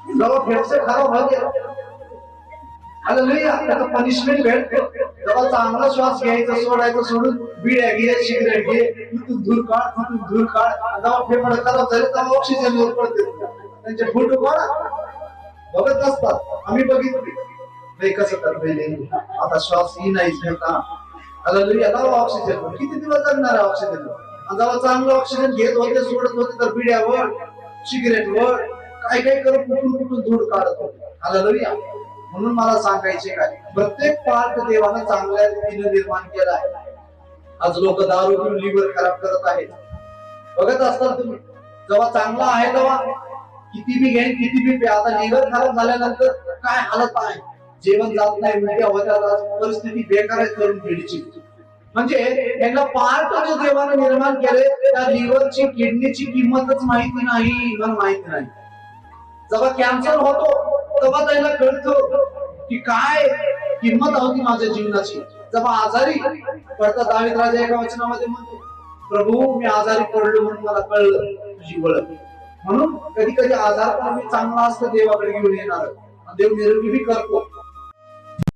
जेव्हा फेफसे खराब होते हालेलुया, त्याचं पनिशमेंट भेटतो. जेव्हा चांगला श्वास घ्यायचा सोडायचं सोडून बिड्या घे, सिगरेट घे, तिथून दूर काढ, तिथून दूर काढ. जेव्हा फेफडे खराब झाले तेव्हा ऑक्सिजन वर पडते. त्यांचे फोटो काढा, बघत असतात. आम्ही बघितले कसं करता आता श्वास ही नाही घेता. हालेलुया, जेव्हा ऑक्सिजन किती दिवस जगणार आहे ऑक्सिजन. जेव्हा चांगलं ऑक्सिजन घेत होते सोडत होते तर बिड्यावर सिगरेटवर काय काय करत कुठून कुठून धूळ काढत होते. हालेलुया. म्हणून मला सांगायचे काय, प्रत्येक पार्ट देवानं चांगल्या रीतीने निर्माण केला आहे. आज लोक दारू पिऊन लिव्हर खराब करत आहेत. बघत असताल तुम्ही, जेव्हा चांगला आहे तेव्हा किती बी घेईन किती बी प्या. आता लिव्हर खराब झाल्यानंतर काय हालत आहे, जेवण जात नाही, उलट्या होत्या, परिस्थिती बेकार आहे तरुण पिढीची. म्हणजे यांना पार्ट जो देवानं निर्माण केले त्या लिव्हरची किडनीची किंमतच माहिती नाही, मला माहिती नाही. जेव्हा कॅन्सर होतो तेव्हा त्याला कळतं की काय किंमत होती माझ्या जीवनाची. जेव्हा आजारी पडता दावीद राजा एका वचनामध्ये म्हणतो, प्रभू मी आजारी पडलो म्हणून मला कळलं तुझी ओळख. म्हणून कधी कधी आजार पण मी चांगला असतो देवाकडे घेऊन येणार, देव निरोगी बी करतो.